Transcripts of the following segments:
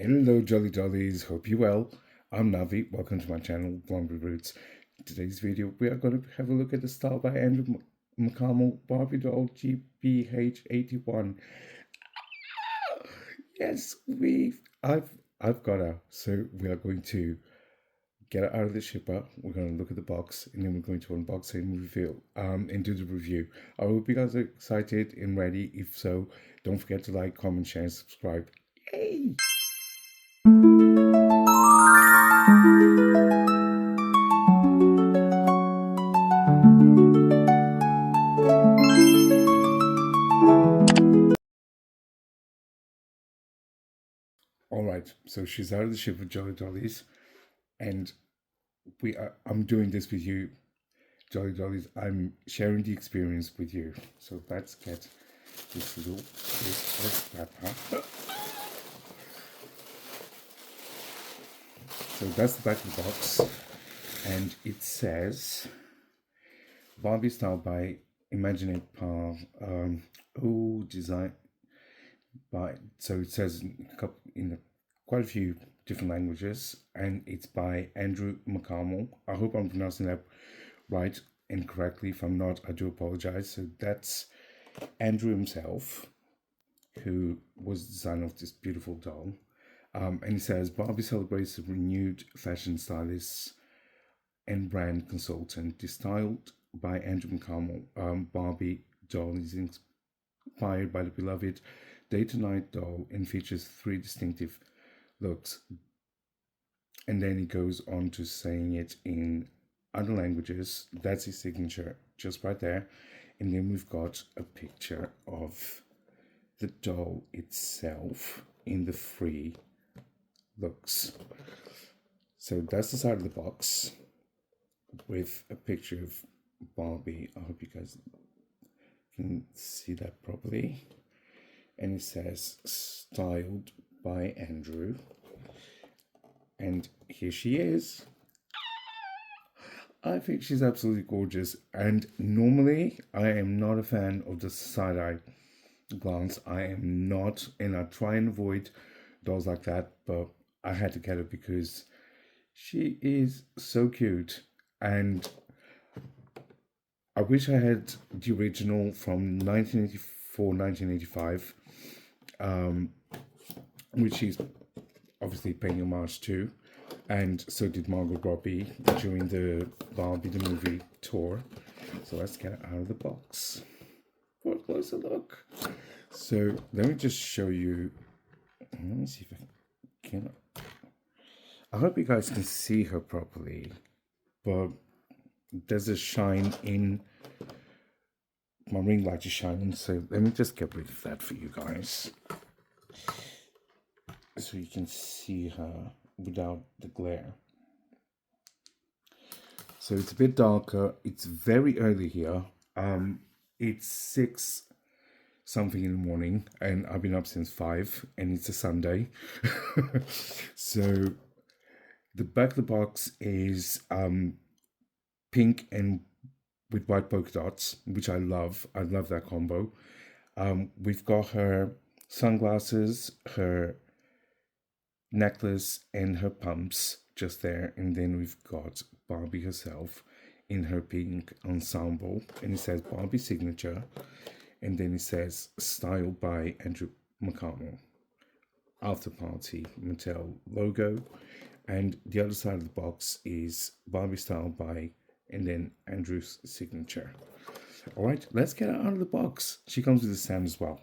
Hello, Jolly Dollies. Hope you're well. I'm Navi. Welcome to my channel, Blondie Roots. In today's video, we are going to have a look at the style by Andrew Mukamal Barbie doll GBH81. Yes, I've got her. So we are going to get her out of the shipper. We're going to look at the box, and then we're going to unbox it and reveal and do the review. I hope you guys are excited and ready. If so, don't forget to like, comment, share, and subscribe. Yay! All right, so she's out of the ship with Jolly Dollies, and I'm doing this with you, Jolly Dollies. I'm sharing the experience with you. So let's get this wrapper. So that's the back of the box, and it says Barbie style by Imagine Par. Design by. So it says in quite a few different languages, and it's by Andrew Mukamal. I hope I'm pronouncing that right and correctly. If I'm not, I do apologize. So that's Andrew himself, who was the designer of this beautiful doll. And he says Barbie celebrates a renewed fashion stylist and brand consultant. Styled by Andrew Mukamal, Barbie doll is inspired by the beloved day-to-night doll and features 3 distinctive looks. And then he goes on to saying it in other languages. That's his signature just right there. And then we've got a picture of the doll itself in the 3 looks. So that's the side of the box with a picture of Barbie. I hope you guys can see that properly. And it says styled by Andrew. And here she is. I think she's absolutely gorgeous. And normally I am not a fan of the side-eye glance. I am not, and I try and avoid dolls like that, but I had to get her because she is so cute. And I wish I had the original from 1984, 1985, which she's obviously paying homage to. And so did Margot Robbie during the Barbie the movie tour. So let's get it out of the box for a closer look. So let me just show you. Let me see if I can. I hope you guys can see her properly, but there's a shine in my ring light is shining. So let me just get rid of that for you guys, so you can see her without the glare. So it's a bit darker. It's very early here. It's 6 something in the morning, and I've been up since 5, and it's a Sunday. So the back of the box is pink and with white polka dots, which I love. I love that combo. We've got her sunglasses, her necklace, and her pumps just there. And then we've got Barbie herself in her pink ensemble. And it says Barbie signature. And then it says styled by Andrew Mukamal. After party Mattel logo. And the other side of the box is Barbie style by, and then Andrew's signature. All right, let's get her out of the box. She comes with a stand as well.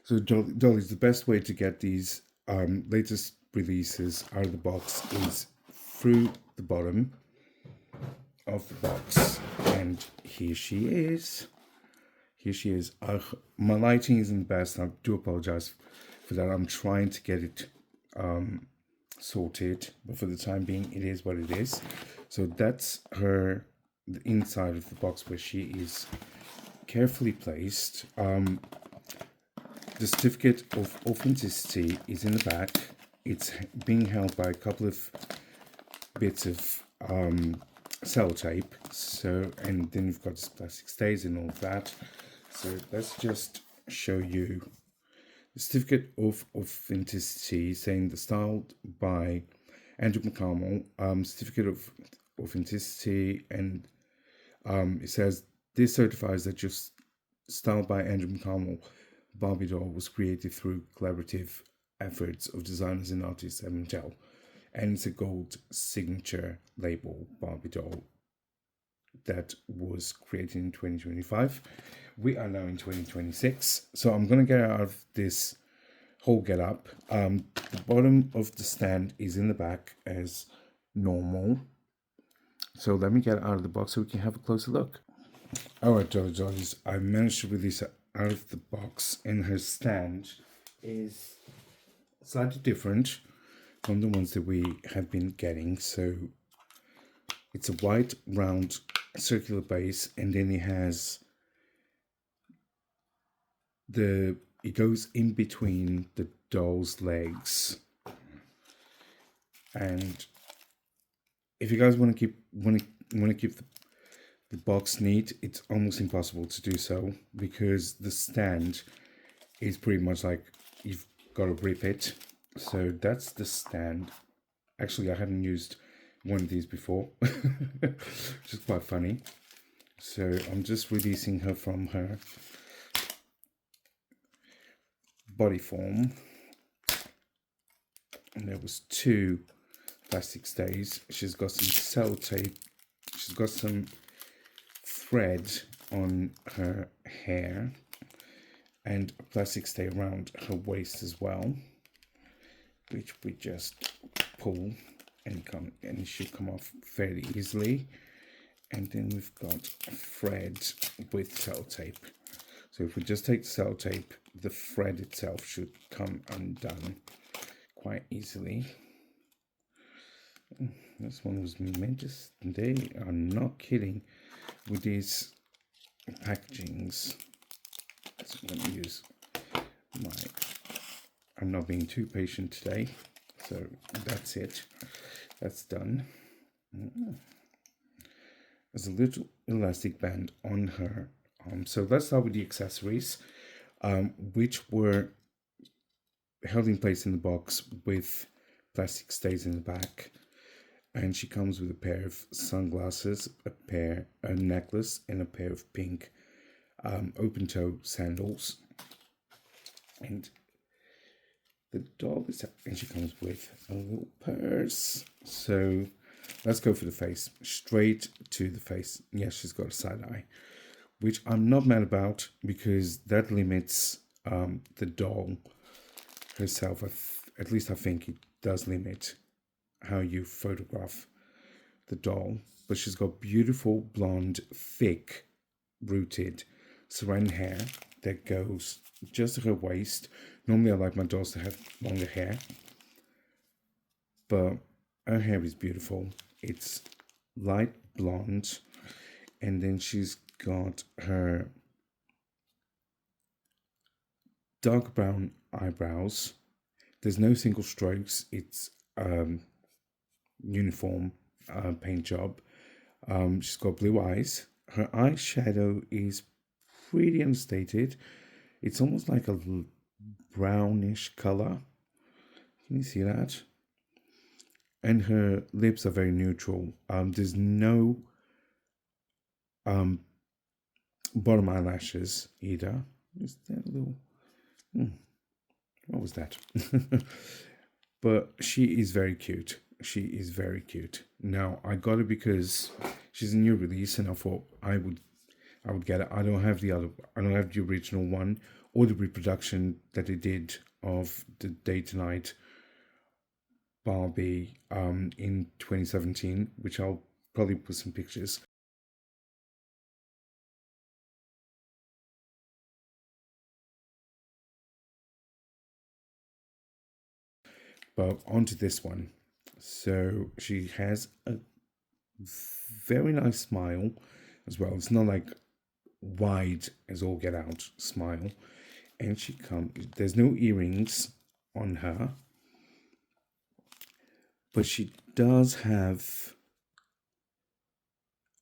So Dollies, the best way to get these latest releases out of the box is through the bottom of the box. And here she is. Here she is. My lighting isn't the best. I do apologize for that. I'm trying to get it sorted, but for the time being, it is what it is. So that's her, the inside of the box where she is carefully placed. The certificate of authenticity is in the back. It's being held by a couple of bits of sellotape. So, and then you've got this plastic stays and all of that. So let's just show you certificate of authenticity, saying the styled by Andrew Mukamal, certificate of authenticity, and it says this certifies that your styled by Andrew Mukamal Barbie doll was created through collaborative efforts of designers and artists at Mattel, and it's a gold signature label Barbie doll that was created in 2025. We are now in 2026, so I'm gonna get out of this whole get up. The bottom of the stand is in the back as normal. So let me get out of the box so we can have a closer look. Alright, Dollies, I managed to release her out of the box, and her stand is slightly different from the ones that we have been getting. So it's a white, round, circular base, and then it has it goes in between the doll's legs. And if you guys want to keep the box neat, it's almost impossible to do so, because the stand is pretty much like you've got to rip it. So that's the stand. Actually, I haven't used one of these before, which is quite funny. So I'm just releasing her from her body form, and there was 2 plastic stays. She's got some sellotape, she's got some thread on her hair, and a plastic stay around her waist as well, which we just pull and it should come off fairly easily. And then we've got a thread with sellotape. So if we just take the sellotape, the thread itself should come undone quite easily. This one was momentous. They are not kidding with these packagings. So I'm going to use I'm not being too patient today. So that's it. That's done. There's a little elastic band on her arm. So let's start with the accessories, which were held in place in the box with plastic stays in the back. And she comes with a pair of sunglasses, a necklace, and a pair of pink open-toe sandals. And the doll and she comes with a little purse. So let's go for the face. Straight to the face. Yes, she's got a side eye, which I'm not mad about, because that limits the doll herself. At least I think it does limit how you photograph the doll. But she's got beautiful blonde, thick, rooted saran hair that goes just to her waist. Normally I like my dolls to have longer hair, but her hair is beautiful. It's light blonde, and then she's got her dark brown eyebrows. There's no single strokes. It's uniform paint job. She's got blue eyes. Her eyeshadow is pretty understated. It's almost like a brownish color. Can you see that? And her lips are very neutral. There's no bottom eyelashes either. Is that a little... what was that? But she is very cute. She is very cute. Now I got it because she's a new release, and I thought I would get it. I don't have the original one or the reproduction that they did of the Day to Night Barbie in 2017, which I'll probably put some pictures. But onto this one. So she has a very nice smile as well. It's not like wide as all get out smile. And there's no earrings on her, but she does have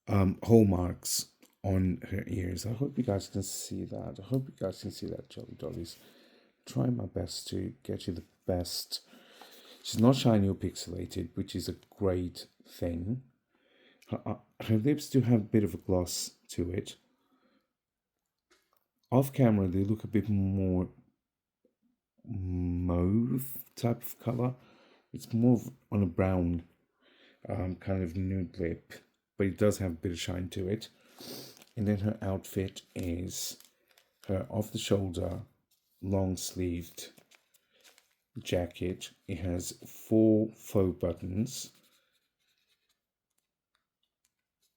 hallmarks on her ears. I hope you guys can see that. Jolly Dollies. try my best to get you the best. She's not shiny or pixelated, which is a great thing. Her lips do have a bit of a gloss to it. Off camera, they look a bit more mauve type of color. It's more on a brown kind of nude lip, but it does have a bit of shine to it. And then her outfit is her off-the-shoulder, long-sleeved jacket. It has 4 faux buttons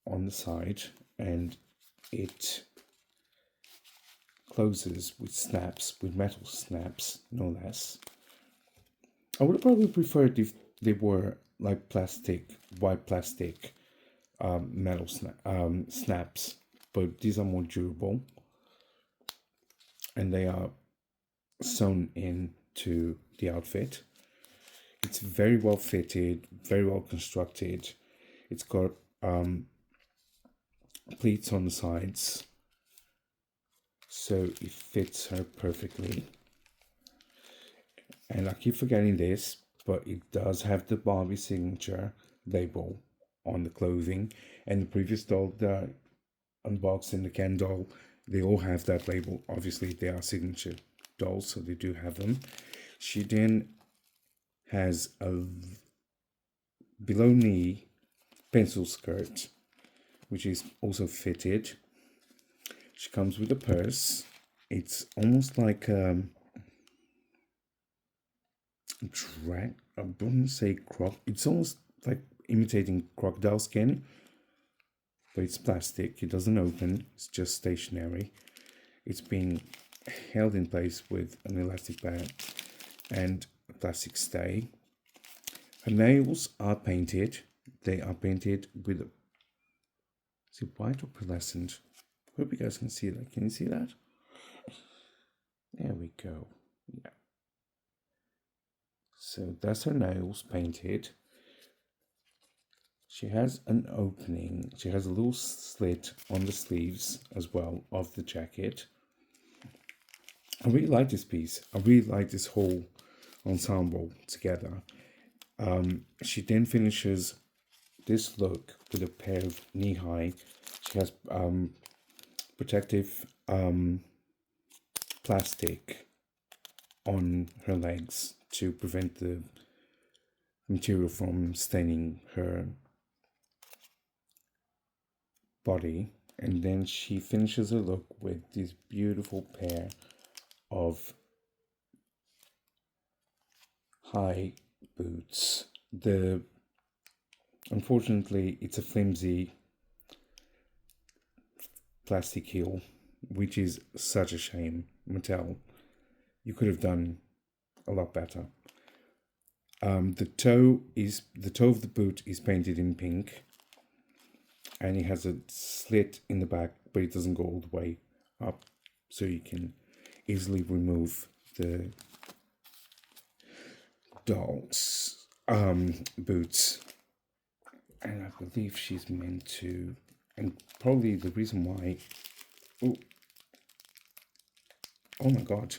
on the side, and it closes with snaps, with metal snaps, no less. I would have probably preferred if they were like plastic, white plastic metal snaps, but these are more durable, and they are sewn into the outfit. It's very well fitted, very well constructed. It's got pleats on the sides, so it fits her perfectly. And I keep forgetting this, but it does have the Barbie signature label on the clothing. And the previous doll, the Unbox and the Ken doll, they all have that label. Obviously, they are signature dolls, so they do have them. She then has a below knee pencil skirt, which is also fitted. She comes with a purse. It's almost like I wouldn't say it's almost like imitating crocodile skin, but it's plastic. It doesn't open. It's just stationary. It's being held in place with an elastic band and a plastic stay. Her nails are painted. They are painted with is it white or pearlescent? I hope you guys can see that. Can you see that? There we go. Yeah. So that's her nails painted. She has an opening. She has a little slit on the sleeves as well of the jacket. I really like this piece. I really like this whole ensemble together. She then finishes this look with a pair of knee-high. She has protective plastic on her legs to prevent the material from staining her body. And then she finishes her look with this beautiful pair of high boots. Unfortunately, it's a flimsy plastic heel, which is such a shame. Mattel, you could have done a lot better. The toe of the boot is painted in pink, and it has a slit in the back, but it doesn't go all the way up, so you can easily remove the doll's boots. And I believe she's meant to, and probably the reason why. Oh my god.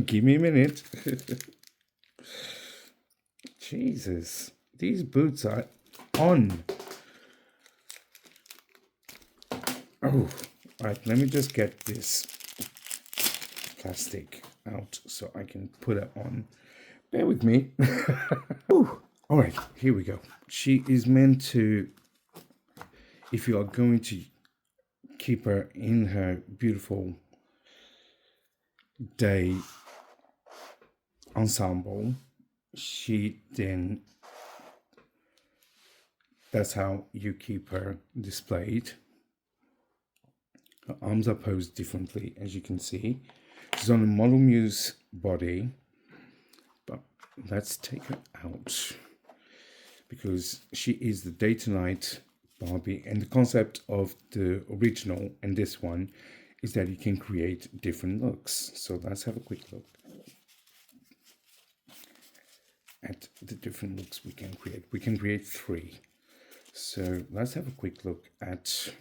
Give me a minute. Jesus. These boots are on. Oh, right. Let me just get this plastic out so I can put it on. Bear with me. All right, here we go. She is meant to, if you are going to keep her in her beautiful day ensemble, that's how you keep her displayed. Her arms are posed differently, as you can see. She's on a Model Muse body, but let's take her out because she is the day to night Barbie, and the concept of the original and this one is that you can create different looks. So let's have a quick look at the different looks we can create. We can create 3. So let's have a quick look at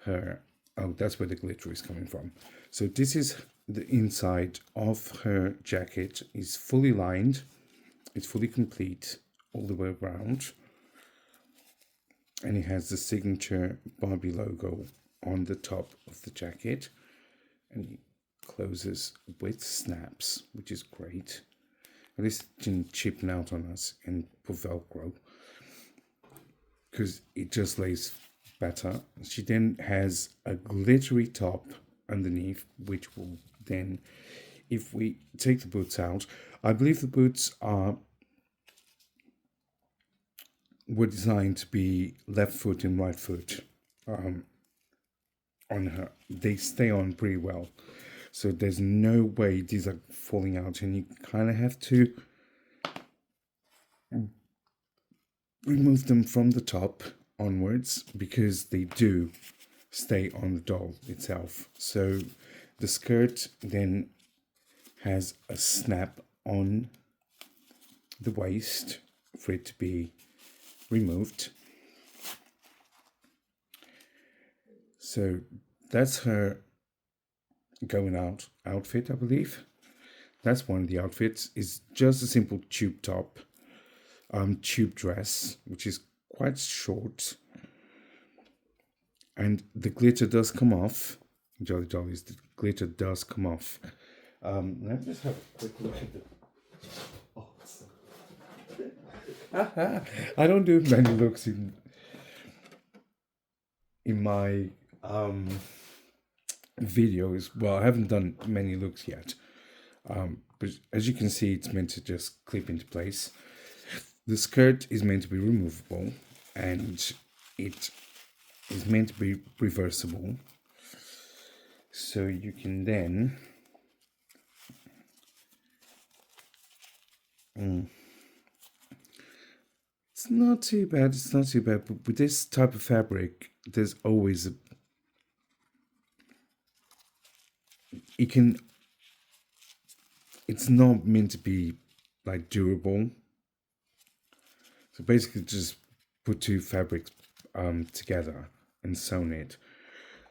her. Oh, that's where the glitter is coming from. So this is the inside of her jacket is fully lined. It's fully complete all the way around. And it has the signature Barbie logo on the top of the jacket. And it closes with snaps, which is great. At least it didn't chip out on us and put Velcro, because it just lays better. She then has a glittery top underneath, which will then, if we take the boots out, I believe the boots were designed to be left foot and right foot on her. They stay on pretty well, so there's no way these are falling out, and you kind of have to remove them from the top onwards because they do stay on the doll itself. So the skirt then has a snap on the waist for it to be removed. So that's her going out outfit, I believe. That's one of the outfits. Is just a simple tube top, tube dress, which is quite short, and the glitter does come off. Jolly Dollies, the glitter does come off. Let me just have a quick look at the. I don't do many looks in my videos. Well, I haven't done many looks yet, but as you can see, it's meant to just clip into place. The skirt is meant to be removable, and it is meant to be reversible, so you can then it's not too bad, but with this type of fabric, there's always it's not meant to be like durable. So basically just put two fabrics together and sewn it.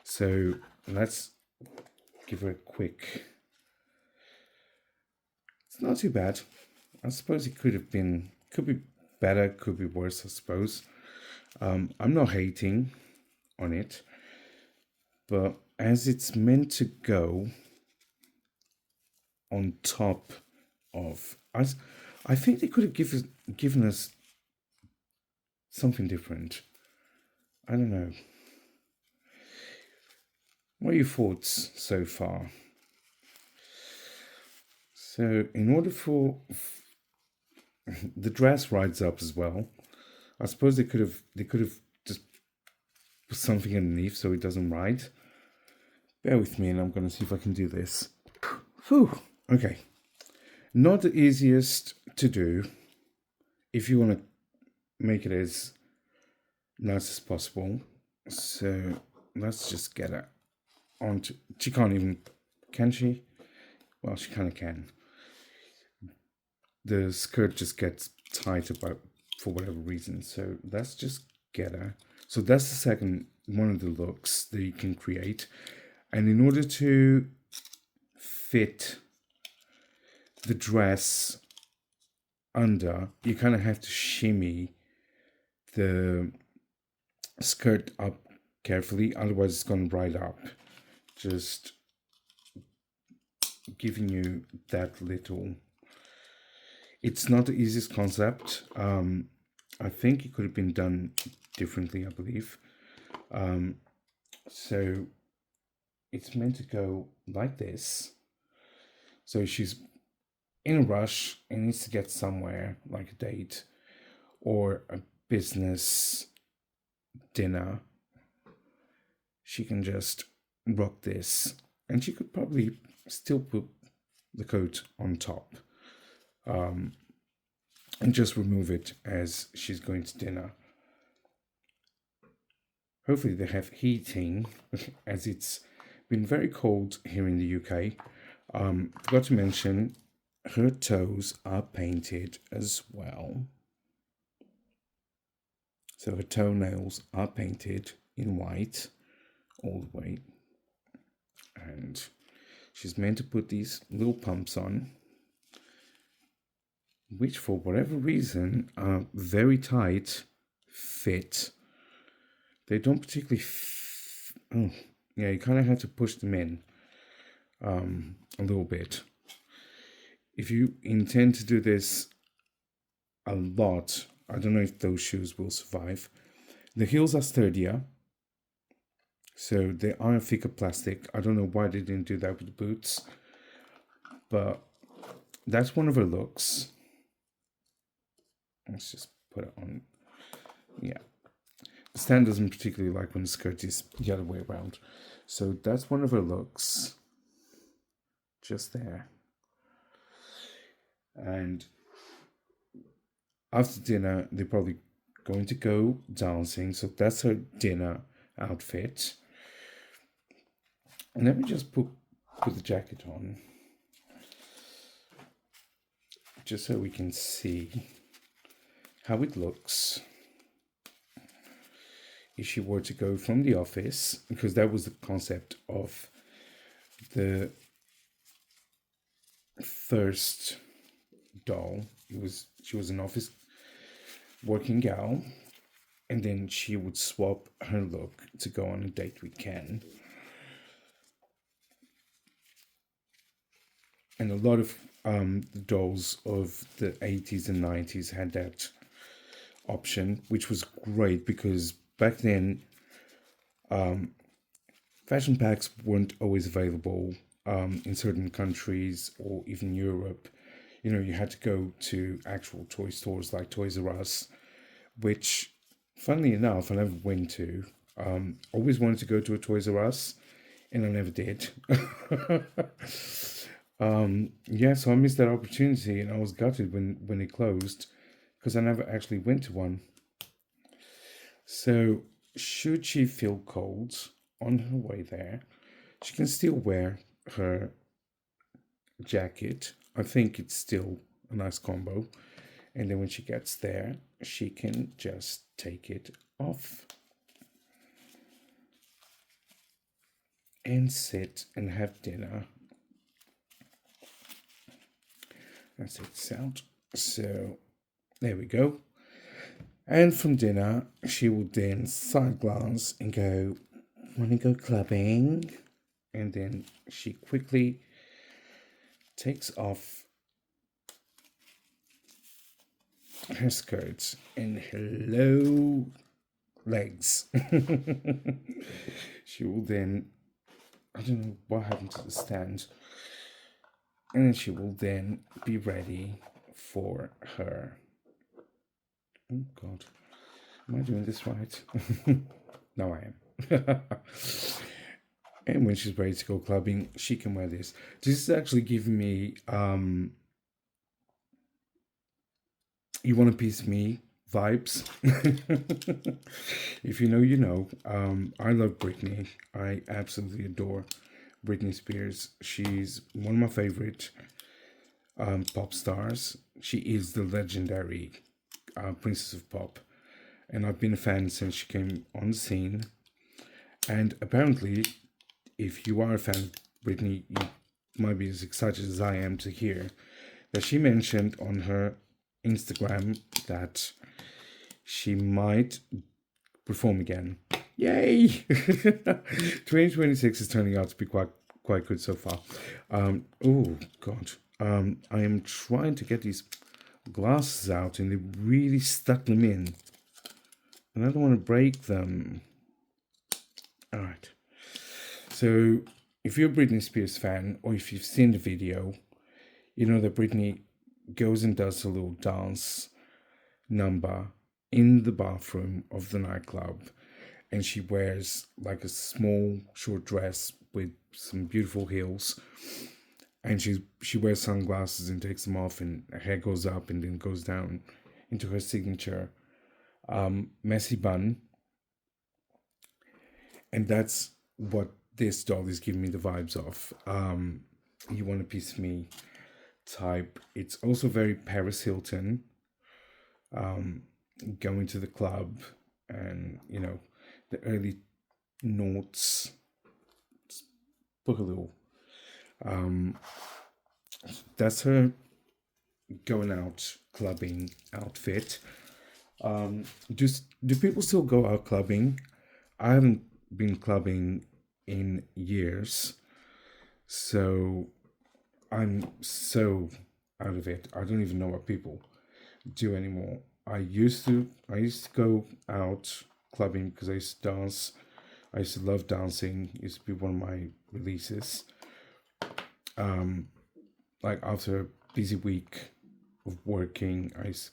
So let's give her a quick. It's not too bad. I suppose it could be better, could be worse, I suppose. I'm not hating on it, but as it's meant to go on top of us, I think they could have given us something different. I don't know. What are your thoughts so far? So in order for the dress rides up as well, I suppose they could have just put something underneath so it doesn't ride. Bear with me, and I'm going to see if I can do this. Whew. Okay. Not the easiest to do if you want to make it as nice as possible. So let's just get it onto. She can't even, can she? Well, she kind of can. The skirt just gets tight about for whatever reason. So let's just get her. So that's the second one of the looks that you can create. And in order to fit the dress under, you kind of have to shimmy the skirt up carefully, otherwise it's going to ride up. Just giving you that little. It's not the easiest concept. I think it could have been done differently, I believe. So it's meant to go like this. So she's in a rush and needs to get somewhere, like a date or a business dinner. She can just rock this, and she could probably still put the coat on top, and just remove it as she's going to dinner. Hopefully they have heating, as it's been very cold here in the UK. Forgot to mention, her toes are painted as well. So her toenails are painted in white all the way. And she's meant to put these little pumps on, which for whatever reason are very tight fit. They don't particularly oh yeah, you kind of had to push them in a little bit. If you intend to do this a lot, I don't know if those shoes will survive. The heels are sturdier, so they are a thicker plastic. I don't know why they didn't do that with the boots, but that's one of her looks. Let's just put it on. Yeah. Stan doesn't particularly like when the skirt is the other way around. So that's one of her looks. Just there. And after dinner, they're probably going to go dancing. So that's her dinner outfit. And let me just put the jacket on. Just so we can see how it looks if she were to go from the office, because that was the concept of the first doll. She was an office working gal, and then she would swap her look to go on a date with Ken. And a lot of the dolls of the 80s and 90s had that option, which was great because back then fashion packs weren't always available in certain countries or even Europe. You know, you had to go to actual toy stores like Toys R Us, which, funnily enough, I never went to. Always wanted to go to a Toys R Us, and I never did. Yeah, so I missed that opportunity, and I was gutted when it closed because I never actually went to one. So, should she feel cold on her way there, she can still wear her jacket. I think it's still a nice combo. And then when she gets there, she can just take it off and sit and have dinner. That's it out. So there we go. And from dinner, she will then side glance and go, "Want to go clubbing?" And then she quickly takes off her skirts and hello legs. She will then, I don't know what happened to the stand, and then she will then be ready for her. Oh God, am I doing this right? No, I am. And when she's ready to go clubbing, she can wear this. This is actually giving me "You Want a Piece of Me" vibes. If you know, you know. I love Britney. I absolutely adore Britney Spears. She's one of my favorite pop stars. She is the legendary Princess of Pop, and I've been a fan since she came on the scene. And apparently, if you are a fan of Britney, you might be as excited as I am to hear that she mentioned on her Instagram that she might perform again. Yay! 2026 is turning out to be quite good so far. Oh God, I am trying to get these glasses out, and they really stuck them in, and I don't want to break them. All right. So, if you're a Britney Spears fan, or if you've seen the video, you know that Britney goes and does a little dance number in the bathroom of the nightclub, and she wears like a small short dress with some beautiful heels, and she wears sunglasses and takes them off, and her hair goes up and then goes down into her signature messy bun, and that's what this doll is giving me the vibes of. "You Want a Piece of Me" type. It's also very Paris Hilton, going to the club, and you know, the early noughts. Book a little Um, that's her going out clubbing outfit. Do people still go out clubbing? I haven't been clubbing in years, so I'm so out of it. I don't even know what people do anymore. I used to go out clubbing because I used to dance. I used to love dancing. It used to be one of my releases. Um, like after a busy week of working, I used to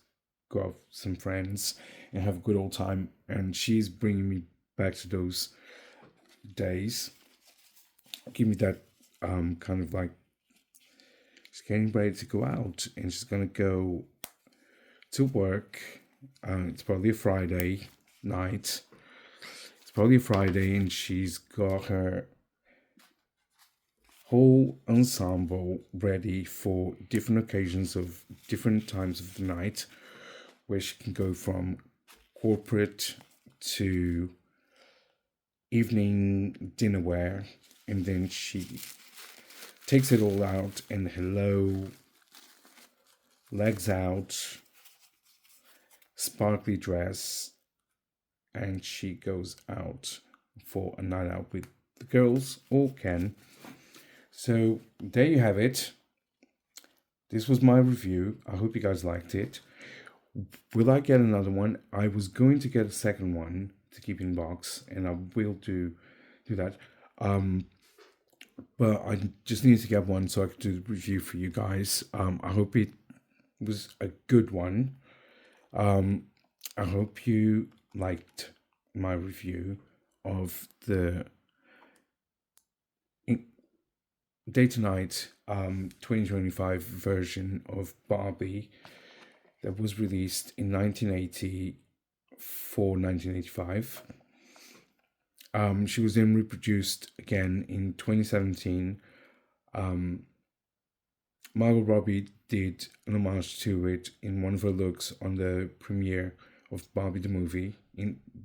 go out with some friends and have a good old time. And she's bringing me back to those days. Give me that kind of like she's getting ready to go out and she's gonna go to work. It's probably a Friday night. It's probably a Friday, and she's got her whole ensemble ready for different occasions of different times of the night, where she can go from corporate to evening dinner wear, and then she takes it all out and hello, legs out, sparkly dress, and she goes out for a night out with the girls or Ken. So there you have it. This was my review. I hope you guys liked it. Will I get another one? I was going to get a second one to keep in box, and I will do that. But I just need to get one so I can do the review for you guys. I hope it was a good one. I hope you liked my review of the Day to Night 2025 version of Barbie that was released in 1980 for 1985. She was then reproduced again in 2017. Margot Robbie did an homage to it in one of her looks on the premiere of Barbie the movie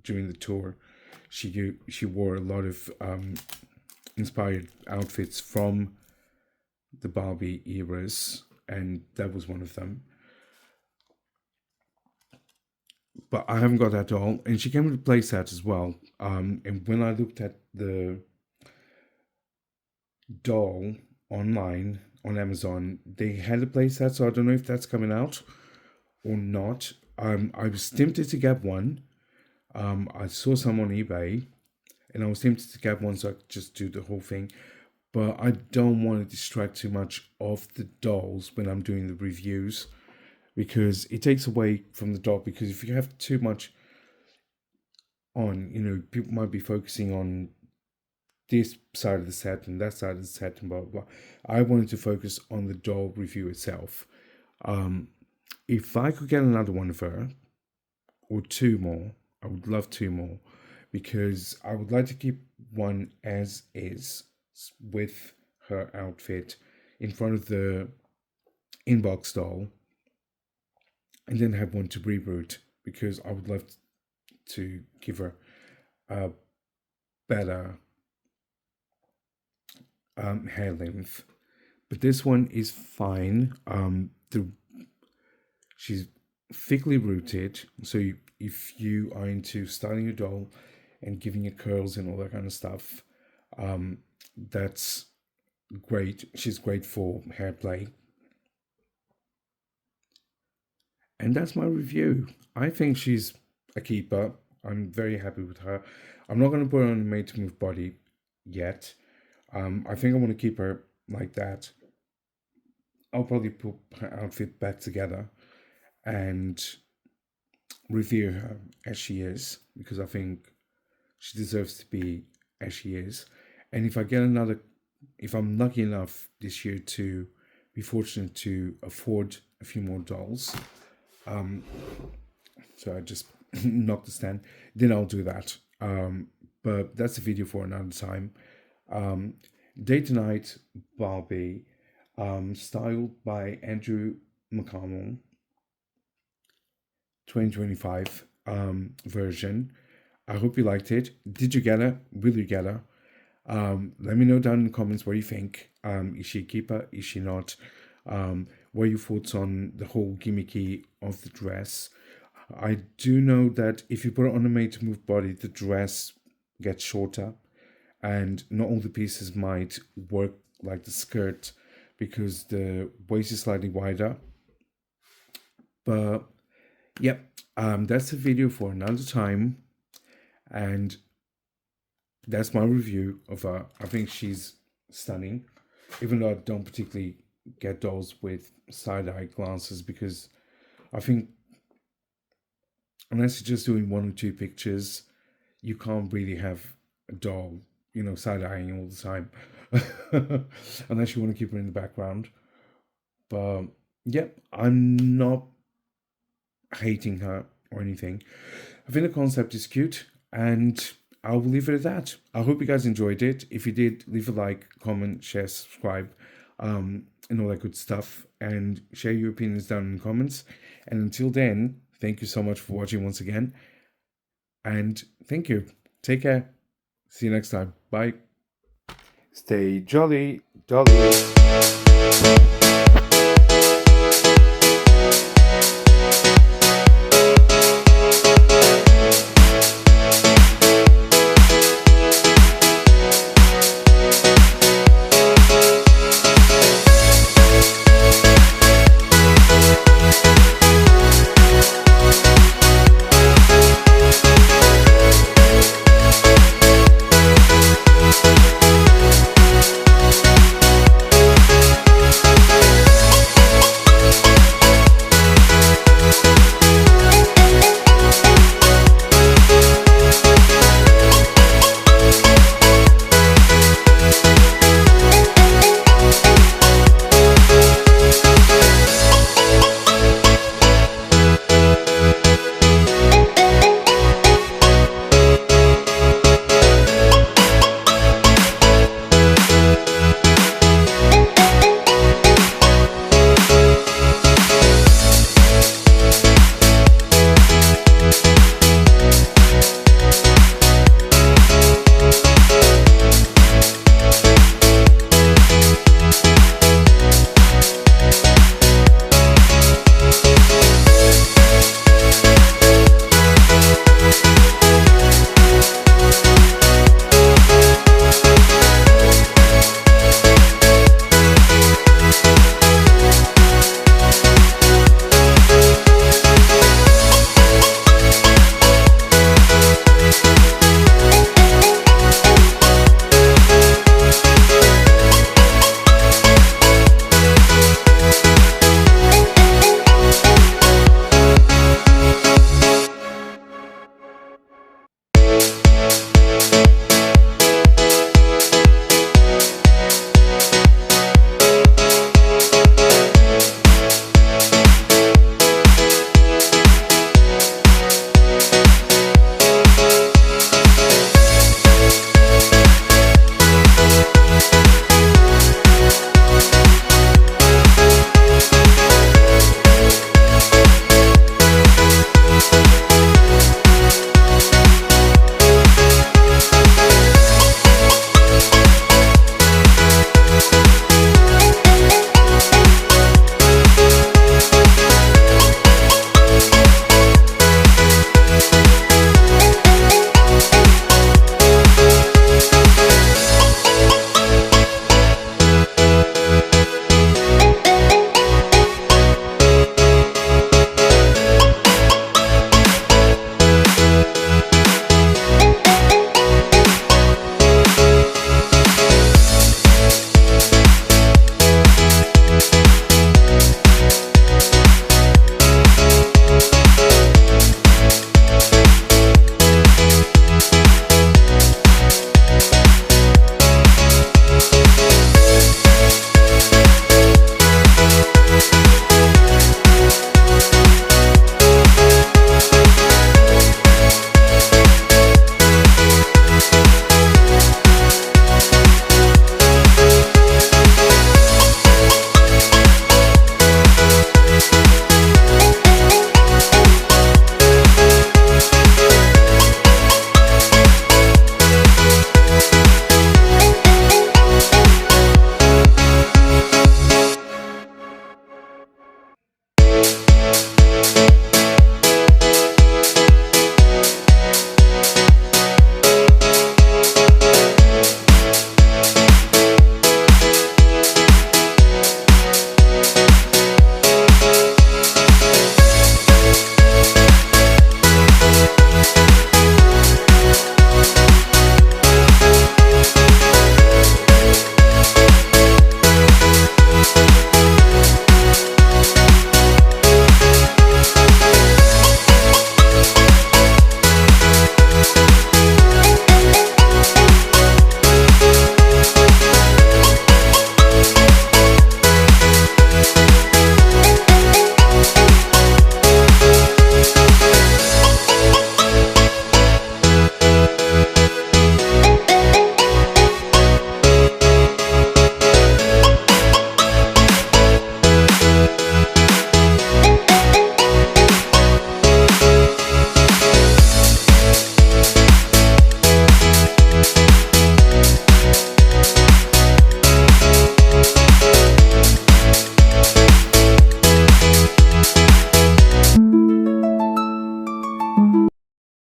during the tour. She wore a lot of inspired outfits from the Barbie eras, and that was one of them. But I haven't got that doll, and she came with a playset as well. And when I looked at the doll online on Amazon, they had a playset, so I don't know if that's coming out or not. I was tempted to get one. I saw some on eBay, and I was tempted to get one so I could just do the whole thing. But I don't want to distract too much of the dolls when I'm doing the reviews, because it takes away from the doll. Because if you have too much on, people might be focusing on this side of the set and that side of the set and blah blah blah. I wanted to focus on the doll review itself. If I could get another one of her or two more, I would love two more, because I would like to keep one as is with her outfit in front of the Inbox doll, and then have one to reboot, because I would love to give her a better hair length. But this one is fine. She's thickly rooted, so if you are into styling your doll and giving it curls and all that kind of stuff, that's great. She's great for hair play. And that's my review. I think she's a keeper. I'm very happy with her. I'm not going to put her on a made to move body yet. I think I want to keep her like that. I'll probably put her outfit back together and revere her as she is, because I think she deserves to be as she is. And if I'm lucky enough this year to be fortunate to afford a few more dolls, so I just knock the stand, then I'll do that. But that's a video for another time. Day to Night Barbie, styled by Andrew Mukamal, 2025 version. I hope you liked it. Did you get her? Will you get her? Let me know down in the comments what you think. Is she a keeper? Is she not? What are your thoughts on the whole gimmicky of the dress? I do know that if you put it on a made to move body, the dress gets shorter, and not all the pieces might work like the skirt because the waist is slightly wider. But yep, that's a video for another time, and that's my review of her. I think she's stunning, even though I don't particularly get dolls with side eye glances, because I think unless you're just doing one or two pictures, you can't really have a doll, side eyeing all the time, unless you want to keep her in the background. But yeah, I'm not hating her or anything. I think the concept is cute, and I will leave it at that. I hope you guys enjoyed it. If you did, leave a like, comment, share, subscribe, and all that good stuff, and share your opinions down in the comments. And until then, thank you so much for watching once again, and thank you. Take care. See you next time. Bye. Stay jolly, Dolly.